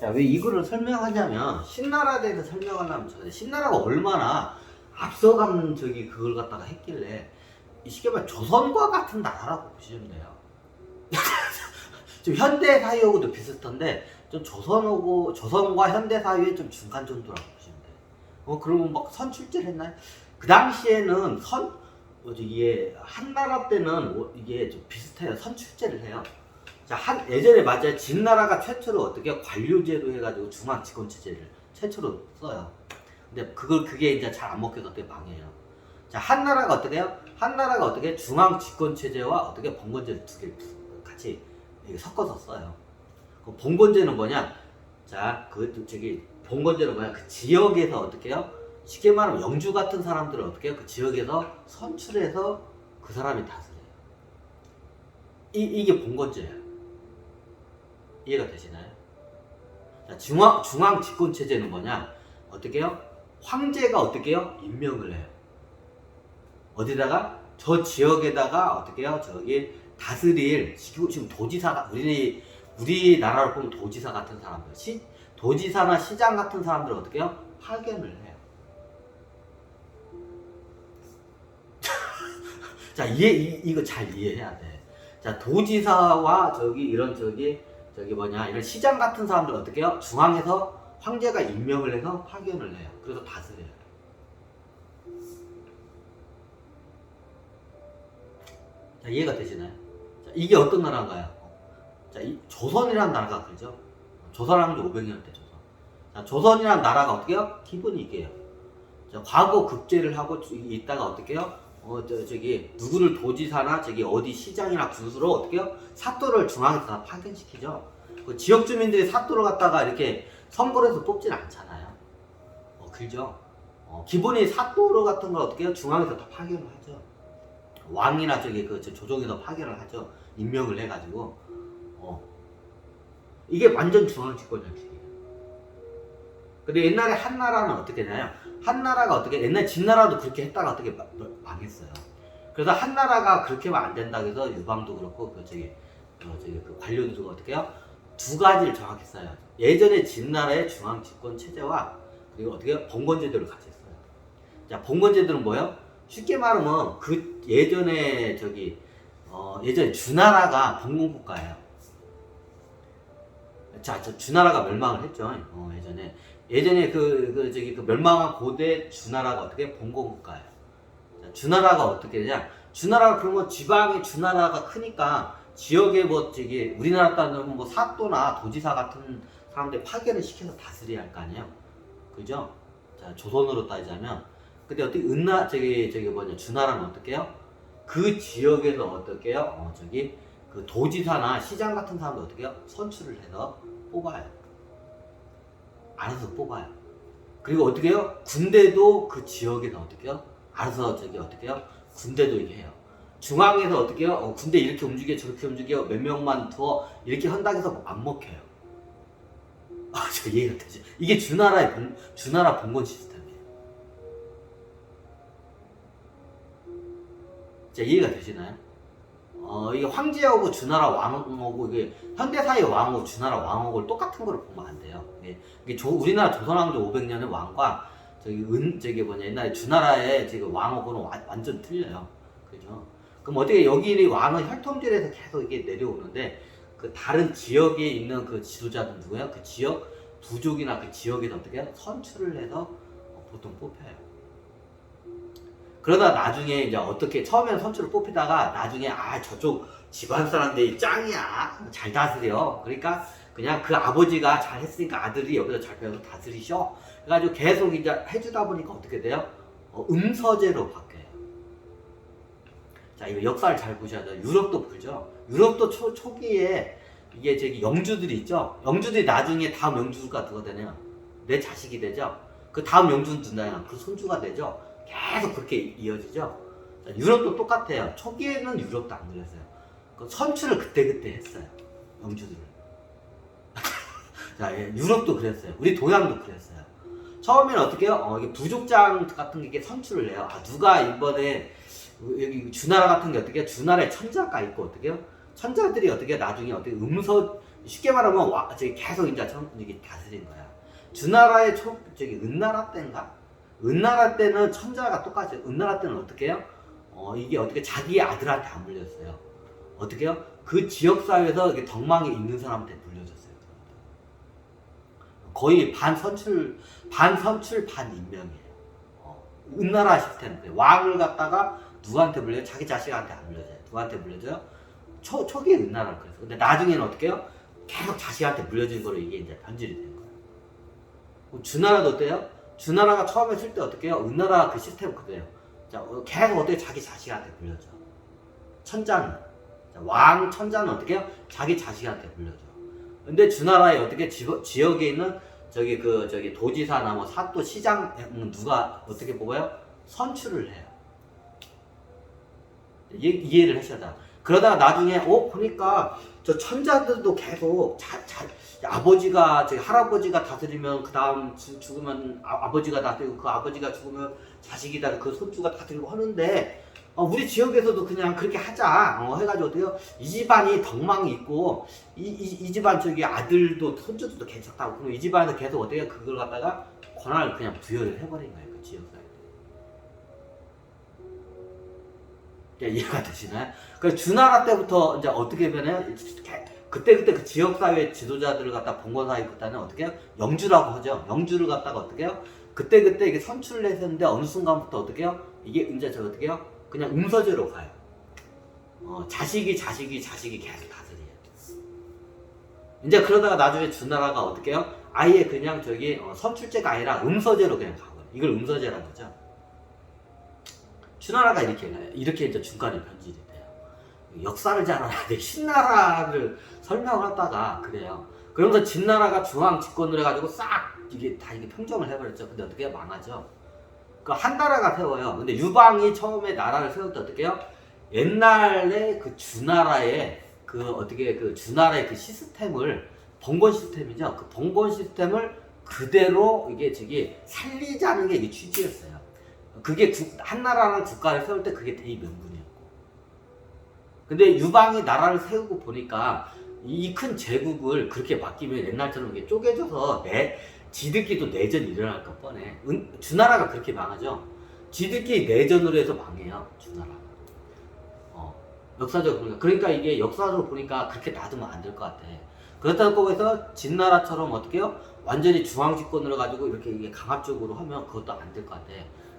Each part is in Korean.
자, 왜 이거를 설명하냐면 신나라에 대해서 설명하려면 신나라가 얼마나 앞서가는 그걸 갖다가 했길래 쉽게 말해 조선과 같은 나라라고 보시면 돼요. 좀 현대 사회하고도 비슷한데 좀 조선과 현대 사회의 좀 중간 정도라고 보시면 돼요. 그러면 막 선출제를 했나요? 그 당시에는 이게 한나라 때는 이게 좀 비슷해요. 선출제를 해요. 자, 예전에 맞아요. 진나라가 최초로 어떻게 관료제로 해가지고 중앙집권체제를 최초로 써요. 근데 그게 이제 잘 안 먹혀서 어떻게 망해요. 자, 한나라가 어떻게 해요? 한나라가 어떻게 중앙집권체제와 어떻게 봉건제를 두 개 같이 섞어서 써요. 그 봉건제는 뭐냐? 자, 봉건제는 뭐냐? 그 지역에서 어떻게 해요? 쉽게 말하면 영주 같은 사람들을 어떻게 해요? 그 지역에서 선출해서 그 사람이 다스려요. 이게 봉건제예요. 이해가 되시나요? 자, 중앙 집권 체제는 뭐냐? 어떻게 해요? 황제가 어떻게 해요? 임명을 해요. 어디다가? 지역에다가 어떻게 해요? 다스릴 지금 도지사가 우리나라로 보면 도지사 같은 사람들, 도지사나 시장 같은 사람들 어떻게 해요? 파견을 해요. 자, 이거 잘 이해해야 돼. 자, 도지사와 이런 시장 같은 사람들 어떻게 해요? 중앙에서 황제가 임명을 해서 파견을 해요. 그래서 다스려요. 자, 이해가 되시나요? 자, 이게 어떤 나라인가요? 자, 조선이라는 나라가 그죠? 조선한 지 500년 때 조선. 자, 조선이라는 나라가 어떻게 해요? 기본이 이게요. 자, 과거 급제를 하고 있다가 어떻게 해요? 누구를 도지사나 어디 시장이나 군수로 어떻게 해요? 사또를 중앙에서 다 파견시키죠. 그 지역 주민들이 사또를 갖다가 이렇게 선거를 해서 뽑진 않잖아요. 그죠? 기본이 사또로 같은 걸 어떻게 해요? 중앙에서 다 파견을 하죠. 왕이나 조정에서 파견을 하죠. 임명을 해가지고. 이게 완전 중앙 집권 정책이에요. 근데 옛날에 한나라는 어떻게 되나요? 한나라가 어떻게, 옛날 진나라도 그렇게 했다가 어떻게 망했어요. 그래서 한나라가 그렇게 하면 안 된다고 해서 유방도 그렇고, 그 관료들도 어떻게 해요? 두 가지를 정확히 써요. 예전에 진나라의 중앙 집권 체제와 그리고 어떻게 봉건제도를 같이 했어요. 자, 봉건제도는 뭐예요? 쉽게 말하면 예전에 주나라가 봉건국가예요. 자, 주나라가 멸망을 했죠. 예전에 그 멸망한 고대 주나라가 어떻게 봉건국가예요. 자, 주나라가 어떻게 되냐? 주나라가 그러면 지방의 주나라가 크니까 지역에 우리나라 따르면 사또나 도지사 같은 사람들 파견을 시켜서 다스려야 할 거 아니에요. 그죠? 자, 조선으로 따지자면. 근데 어떻게 주나라는 어떻게 해요? 그 지역에서 어떻게 해요? 그 도지사나 시장 같은 사람들 어떻게 해요? 선출을 해서 뽑아요. 알아서 뽑아요. 그리고 어떻게 해요? 군대도 그 지역에서 어떻게 해요? 알아서 어떻게 해요? 군대도 이렇게 해요. 중앙에서 어떻게 해요? 군대 이렇게 움직여 저렇게 움직여 몇 명만 두어 이렇게 한다고 해서 안 먹혀요. 저 이해가 되지? 이게 주나라 봉건 시스템이에요. 자, 이해가 되시나요? 이게 황제하고 주나라 왕하고 이게 현대사의 왕하고 주나라 왕하고 똑같은 거를 보면 안 돼요. 이게 우리나라 조선왕조 500년의 왕과 옛날에 주나라의 왕하고는 완전 틀려요. 그죠? 그럼 어떻게 여기 왕은 혈통제에서 계속 이게 내려오는데 그 다른 지역에 있는 그 지도자들 누구예요? 그 지역 부족이나 그 지역에서 어떻게 해요? 선출을 해서 보통 뽑혀요. 그러다 나중에 이제 어떻게 처음에는 선출을 뽑히다가 나중에 저쪽 집안 사람들이 짱이야 잘 다스려. 그러니까 그냥 그 아버지가 잘 했으니까 아들이 여기서 잘 배워서 다스리셔. 그래가지고 계속 이제 해주다 보니까 어떻게 돼요? 음서제로 바뀌어요. 자, 이거 역사를 잘 보셔야 돼요. 유럽도 보죠. 유럽도 초기에 이게 영주들이 있죠. 영주들이 나중에 다음 영주가 누가 되냐? 내 자식이 되죠. 그 다음 영주는 누나야. 그 손주가 되죠. 계속 그렇게 이어지죠. 자, 유럽도 똑같아요. 초기에는 유럽도 안 그랬어요. 그 선출을 그때 했어요. 영주들을. 자, 유럽도 그랬어요. 우리 동양도 그랬어요. 처음에는 어떻게 해요? 이게 부족장 같은 게 선출을 해요. 누가 이번에 여기 주나라 같은 게 어떻게 해요? 주나라에 천자가 있고 어떻게 해요? 천자들이 어떻게 나중에 어떻게 쉽게 말하면 저기 계속 이제 이게 다스린 거야. 주나라의 은나라 때인가? 은나라 때는 천자가 똑같아요. 은나라 때는 어떻게 해요? 이게 어떻게 자기 아들한테 안 물렸어요. 어떻게 해요? 그 지역사회에서 이렇게 덕망이 있는 사람한테 물려줬어요. 거의 반선출 반인명이에요. 은나라 시스템. 왕을 갖다가 누구한테 물려요? 자기 자식한테 안 물려줘요. 누구한테 물려줘요? 초기에 은나라를 그랬어. 근데 나중에는 어떻게 해요? 계속 자식한테 물려준 거로 이게 이제 변질이 된 거예요. 주나라도 어때요? 주나라가 처음에 쓸 때 어떻게 해요? 은나라 그 시스템 그대로. 자, 계속 어떻게 자기 자식한테 물려줘. 천자는. 왕 천자는 어떻게 해요? 자기 자식한테 물려줘. 근데 주나라에 어떻게 지역에 있는 저기 도지사나 뭐 사또 시장 누가 어떻게 뽑아요? 선출을 해요. 이해를 하셔야 돼. 그러다가 나중에 보니까 저 천자들도 계속 아버지가 할아버지가 다스리면 그 다음 죽으면 아버지가 다스리고 그 아버지가 죽으면 자식이 그 손주가 다스리고 하는데 우리 지역에서도 그냥 그렇게 하자 해가지고 어때요? 이 집안이 덕망이 있고 이 집안 아들도 손주들도 괜찮다고 그럼 이 집안에서 계속 어떻게 그걸 갖다가 권한을 그냥 부여를 해버린 거예요. 그 지역사회. 이해가 되시나요? 그래서 주나라 때부터 이제 어떻게 변해요? 그때 그 지역사회 지도자들을 갖다 봉건사회보다는 어떻게 해요? 영주라고 하죠. 영주를 갖다가 어떻게 해요? 그때 이게 선출을 했었는데 어느 순간부터 어떻게 해요? 이게 이제 어떻게 해요? 그냥 음서제로 가요. 자식이 계속 다스려요. 이제 그러다가 나중에 주나라가 어떻게 해요? 아예 그냥 선출제가 아니라 음서제로 그냥 가거든요. 이걸 음서제라고 하죠. 주나라가 이렇게 이제 중간에 변질이 돼요. 역사를 잘 알아야 돼. 신나라를 설명하다가 그래요. 그러면서 진나라가 중앙 집권을 해가지고 싹 이게 평정을 해버렸죠. 근데 어떻게 해요? 망하죠. 그 한나라가 세워요. 근데 유방이 처음에 나라를 세울 때 어떻게 해요? 옛날에 그 주나라의 주나라의 그 시스템을 봉건 시스템이죠. 그 봉건 시스템을 그대로 살리자는 게 이게 취지였어요. 그게 한나라라는 국가를 세울 때 그게 되게 명분이었고. 근데 유방이 나라를 세우고 보니까 이 큰 제국을 그렇게 맡기면 옛날처럼 이게 쪼개져서 지들끼리도 내전이 일어날 것 뻔해. 주나라가 그렇게 망하죠. 지들끼리 내전으로 해서 망해요. 주나라가. 역사적으로 그러니까 이게 역사적으로 보니까 그렇게 놔두면 안 될 것 같아. 그렇다고 해서 진나라처럼 어떻게 해요? 완전히 중앙 집권을 가지고 이렇게 강압적으로 하면 그것도 안 될 것 같아.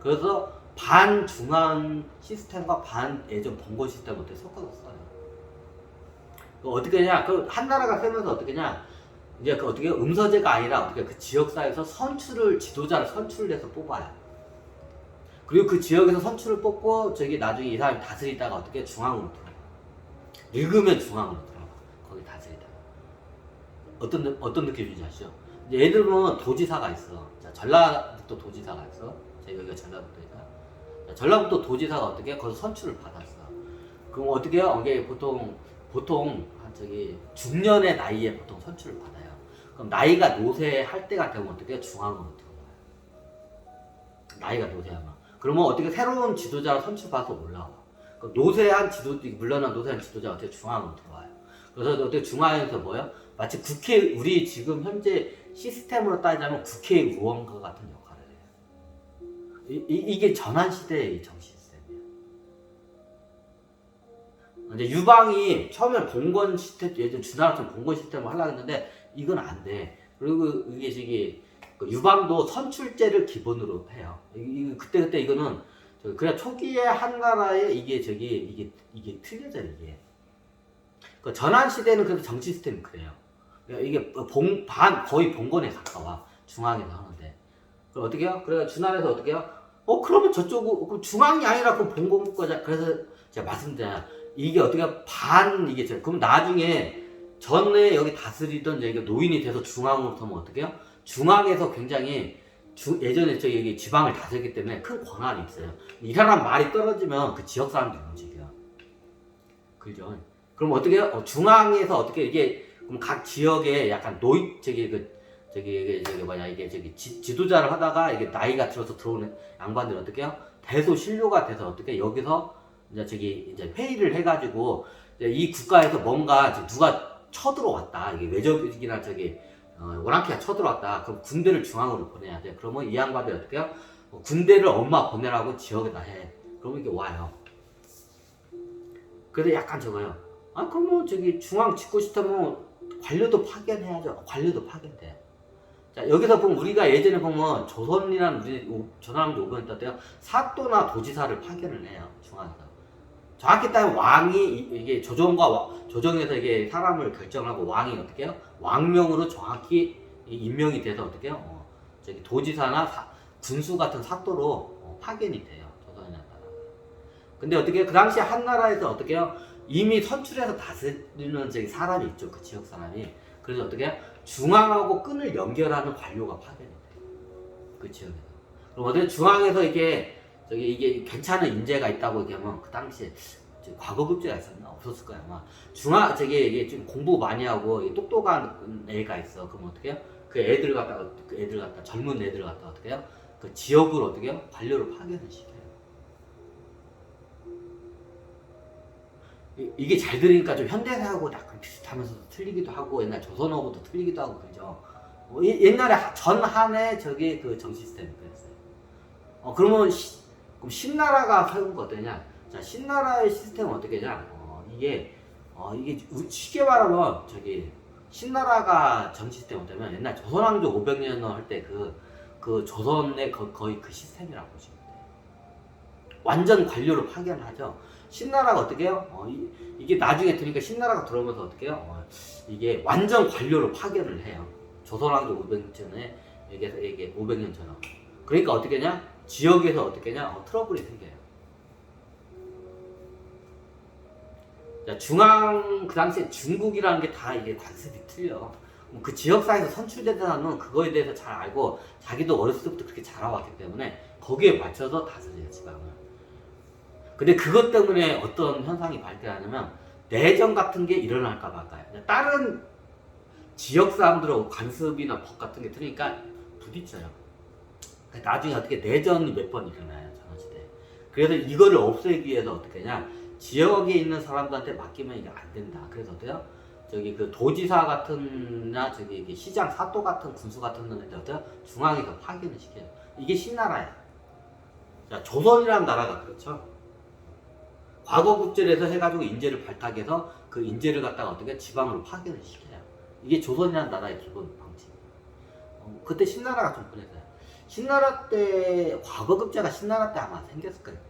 그래서 반중앙 시스템과 반예전 봉건 시스템을 어떻게 섞어줬어요. 어떻게 하냐? 한나라가 세면서 어떻게 하냐? 이제 어떻게 음서제가 아니라 어떻게 그 지역사회에서 지도자를 선출해서 뽑아요. 그리고 그 지역에서 선출을 뽑고 나중에 이 사람이 다스리다가 어떻게 중앙으로 들어가. 늙으면 중앙으로 들어가. 거기 다스리다가. 어떤 느낌인지 아시죠? 이제 예를 들면 도지사가 있어. 자, 전라북도 도지사가 있어. 여기가 전라북도니까. 전라북도 도지사가 어떻게 해? 거기서 선출을 받았어. 그럼 어떻게 해요? 이게 보통 중년의 나이에 보통 선출을 받아요. 그럼 나이가 노쇠할 때가 되면 어떻게 해요? 중앙으로 들어가요. 나이가 노쇠하면. 그러면 어떻게 새로운 지도자를 선출받아서 올라와. 그럼 물러난 노쇠한 지도자가 어떻게 중앙으로 들어와요. 그래서 어떻게 중앙에서 뭐예요? 마치 우리 지금 현재 시스템으로 따지자면 국회의원과 같은 역할을 해요. 이게 전환시대의 정치 시스템이에요. 근데 유방이 처음에 봉건 시스템, 예전 주나라처럼 봉건 시스템을 하려고 했는데 이건 안 돼. 그리고 이게 유방도 선출제를 기본으로 해요. 그때 이거는 그냥 초기에 한나라에 이게 틀려져 이게. 그 전환 시대는 그래도 정치 시스템이 그래요. 이게 거의 봉건에 가까워. 중앙에서 하는데. 그럼 어떻게 해요? 그래서 주나라에서 어떻게 해요? 그러면 그럼 중앙이 아니라 그 봉건 거자. 그래서 제가 말씀드려요. 이게 어떻게 그럼 나중에 전에 여기 다스리던 노인이 돼서 중앙으로 서면 어떻게 해요? 중앙에서 굉장히 예전에 여기 지방을 다스렸기 때문에 큰 권한이 있어요. 이 사람 말이 떨어지면 그 지역 사람들이 움직여. 그죠? 그럼 어떻게 해요? 중앙에서 어떻게 그럼 각 지역에 약간 지도자를 하다가 이게 나이가 들어서 들어오는 양반들이 어떻게 해요? 대소신료가 돼서 어떻게 여기서 이제 회의를 해가지고 이 국가에서 뭔가 누가 쳐들어왔다. 이게 외적이나 저기 오랑캐가 쳐들어왔다. 그럼 군대를 중앙으로 보내야 돼. 그러면 이 양반이 어떻게 해요? 군대를 엄마 보내라고 지역에다 해. 그러면 이게 와요. 그래서 약간 저거요. 아 그러면 저기 중앙 짓고 싶다면 관료도 파견해야죠. 관료도 파견돼요. 자 여기서 보면 우리가 예전에 보면 조선이란 우리 조선왕조 500년 때요 사또나 도지사를 파견을 해요. 중앙에서. 정확히 따지면 왕이 이게 조정에서 이게 사람을 결정하고 왕이 어떻게 해요? 왕명으로 정확히 임명이 돼서 어떻게 해요? 저기 도지사나 군수 같은 사또로 파견이 돼요. 조선이라는 나라. 근데 어떻게 그 당시 한나라에서 어떻게 해요? 이미 선출해서 다스리는 저기 사람이 있죠. 그 지역 사람이. 그래서 어떻게 해요? 중앙하고 끈을 연결하는 관료가 파견이 돼요. 그 지역에서. 그럼 어떻게 중앙에서 이게 괜찮은 인재가 있다고 얘기하면 그 당시에 과거급제가 있었나? 없었을 거야 아마. 이게 좀 공부 많이 하고 똑똑한 애가 있어. 그럼 어떻게 해요? 그 애들 갖다가 젊은 애들 갖다가 어떻게 해요? 그 지역으로 어떻게 해요? 관료를 파견을 시켜요. 이게 잘 들으니까 좀 현대사하고 약간 비슷하면서도 틀리기도 하고 옛날 조선어부터 틀리기도 하고 그죠? 옛날에 전한의 저기 그 정 시스템이 그랬어요. 그러면 그럼 신나라가 세운 거 어떠냐? 자, 신나라의 시스템은 어떻게 하냐? 이게 쉽게 말하면 저기 신나라가 전 시스템 어떠면 옛날 조선왕조 500년 할 때 그 조선의 거의 그 시스템이라고 보시면 돼요. 완전 관료를 파견하죠. 신나라가 어떻게 해요? 이게 나중에 들으니까 신나라가 들어오면서 어떻게 해요? 이게 완전 관료를 파견을 해요. 조선왕조 500년 전에 이게 500년처럼. 그러니까 어떻게 하냐? 지역에서 어떻게 하냐? 트러블이 생겨요. 자, 그 당시에 중국이라는 게 다 이게 관습이 틀려. 그 지역사회에서 선출된 사람은 그거에 대해서 잘 알고 자기도 어렸을 때부터 그렇게 자라왔기 때문에 거기에 맞춰서 다스려요, 지방을. 근데 그것 때문에 어떤 현상이 발생하냐면 내정 같은 게 일어날까 말까요. 다른 지역 사람들하고 관습이나 법 같은 게 들으니까 부딪혀요. 나중에 어떻게 내전이 몇 번 일어나요, 전원시대에. 그래서 이거를 없애기 위해서 어떻게 하냐, 지역에 있는 사람들한테 맡기면 이게 안 된다. 그래서 어때요? 저기 그 도지사 같은나 저기 시장 사또 같은 군수 같은 데한테 어때요? 중앙에서 파견을 시켜요. 이게 신나라예요. 자, 조선이라는 나라가 그렇죠. 과거 국제에서 해가지고 인재를 발탁해서 그 인재를 갖다가 어떻게 지방으로 파견을 시켜요. 이게 조선이라는 나라의 기본 방식. 그때 신나라가 좀 그랬어요. 신나라 때 과거 급제가 신나라 때 아마 생겼을 거예요.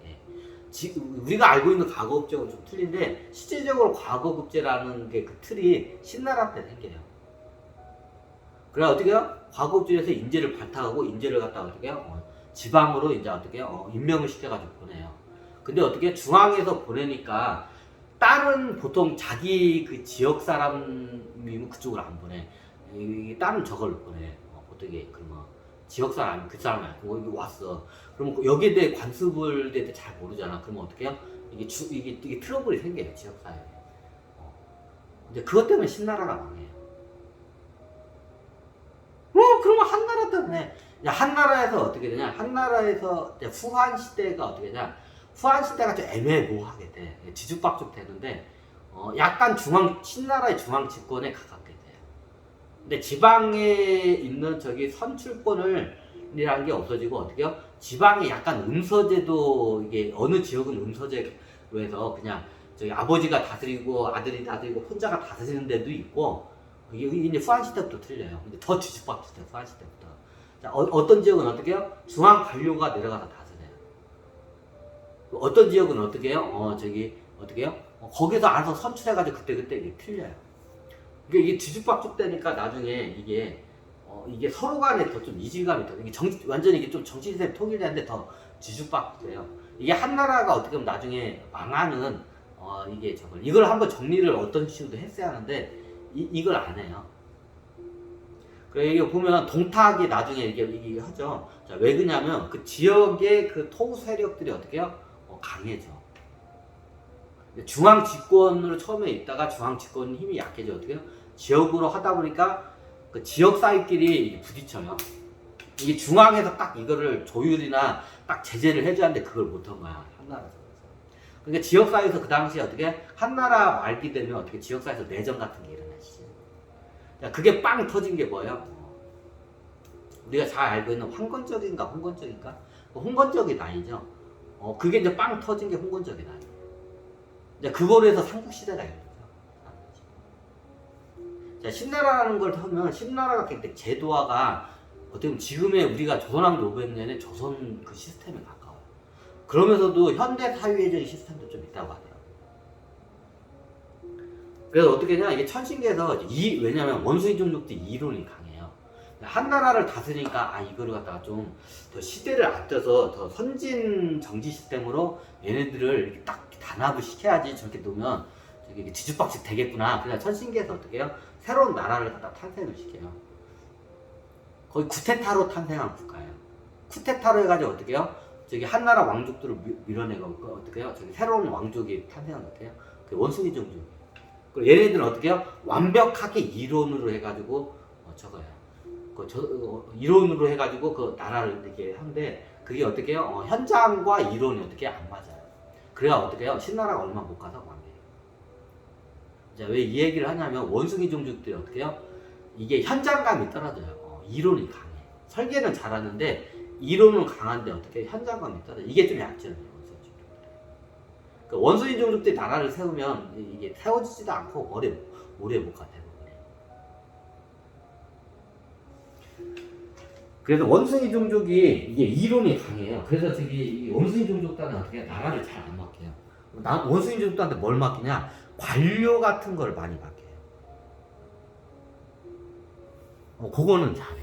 우리가 알고 있는 과거 급제는 좀 틀린데 실질적으로 과거 급제라는 게 그 틀이 신나라 때 생겨요. 그래 어떻게 해요? 과거 급제에서 인재를 발탁하고 인재를 갖다가 어떻게 해요? 지방으로 이제 어떻게 해요? 임명을 시켜가지고 보내요. 근데 어떻게 중앙에서 보내니까 다른 보통 자기 그 지역 사람이면 그쪽으로 안 보내. 다른 저걸 보내. 어떻게 그러면 지역 사람 그 사람이 아니고 여기 왔어. 그럼 여기에 대해 관습을 대해 잘 모르잖아. 그러면 어떻게 해요? 이게 트러블이 생겨요, 지역 사회에. 근데 그것 때문에 신나라가 망해요. 그러면 한나라 때문에 한나라에서 어떻게 되냐? 한나라에서 후한 시대가 어떻게 되냐? 후한 시대가 좀 애매모호하게 돼. 뒤죽박죽 되는데 약간 신나라의 중앙 집권에 가깝게 돼요. 근데 지방에 있는 저기 선출권이라는 게 없어지고 어떻게 해요? 지방에 약간 음서제도, 이게 어느 지역은 음서제로 해서 그냥 저기 아버지가 다스리고 아들이 다스리고 혼자가 다스리는 데도 있고, 이게 이제 후한 시대부터 틀려요. 근데 더 뒤죽박죽 돼요, 후한 시대부터. 자, 어떤 지역은 어떻게 해요? 중앙 관료가 내려가서 다스려요. 어떤 지역은 어떻게 해요? 어떻게 해요? 거기서 알아서 선출해가지고 그때 이게 틀려요. 이게 뒤죽박죽 되니까 나중에 이게 서로 간에 더 좀 이질감이 더, 완전히 이게 좀 정치 시스템 통일되는데 더 뒤죽박죽 돼요. 이게 한나라가 어떻게 보면 나중에 망하는, 이걸 한번 정리를 어떤 식으로 했어야 하는데, 이걸 안 해요. 그래, 이게 보면 동탁이 나중에 이게 하죠. 자, 왜 그러냐면 그 지역의 그 토우 세력들이 어떻게 해요? 강해져. 중앙 집권으로 처음에 있다가 중앙 집권 힘이 약해져. 어떻게 해요? 지역으로 하다 보니까 그 지역 사이끼리 부딪혀요. 이게 중앙에서 딱 이거를 조율이나 딱 제재를 해줘야 하는데 그걸 못한 거야, 한나라에서. 그러니까 지역 사이에서 그 당시에 어떻게 한나라 말기 되면 어떻게 지역 사이에서 내전 같은 게 일어나시죠. 자, 그게 빵 터진 게 뭐예요? 우리가 잘 알고 있는 황건적인가 홍건적인가? 홍건적이 나이죠. 그게 이제 빵 터진 게 홍건적이 나이. 이제 그거로 해서 삼국시대가 열리죠. 자, 신나라라는 걸 하면 신나라가 굉장히 제도화가 어떻게 보면 지금의 우리가 조선왕조 500년의 조선 그 시스템에 가까워요. 그러면서도 현대 사회주의 시스템도 좀 있다고 하더라고요. 그래서 어떻게 되냐, 이게 천신계에서 왜냐면 원숭이 종족들이 이론이 강해요. 한 나라를 다스리니까 이거를 갖다가 좀 더 시대를 앞서서 더 선진 정치 시스템으로 얘네들을 이렇게 딱 단합을 시켜야지 저렇게 놓으면 저게 뒤죽박죽 되겠구나. 그래서 천신계에서 어떻게 해요? 새로운 나라를 갖다 탄생을 시켜요. 거의 쿠데타로 탄생한 국가예요. 쿠데타로 해가지고 어떻게 해요? 저기 한나라 왕족들을 밀어내고 어떻게 해요? 저기 새로운 왕족이 탄생한 것 같아요. 그 원숭이 종족. 그리고 얘네들은 어떻게 해요? 완벽하게 이론으로 해가지고 저거예요. 이론으로 해가지고 그 나라를 이렇게 하는데 그게 어떻게 해요? 현장과 이론이 어떻게 안 맞아요. 그래야 어떻게 해요? 신나라가 얼마 못 가서 망해요. 자, 왜 이 얘기를 하냐면 원숭이 종족들이 어떻게 해요? 이게 현장감이 떨어져요. 이론이 강해. 설계는 잘하는데 이론은 강한데 어떻게 현장감이 떨어져. 이게 좀 약점이에요. 원숭이 종족들. 그 원숭이 종족들이 나라를 세우면 이게 세워지지도 않고 오래 못 가. 그래서 원숭이 종족이 이게 이론이 강해요. 그래서 저기 원숭이 종족단은 어떻게 나라를 잘 안 맡겨요. 원숭이 종족단한테 뭘 맡기냐? 관료 같은 걸 많이 맡겨요. 그거는 잘해.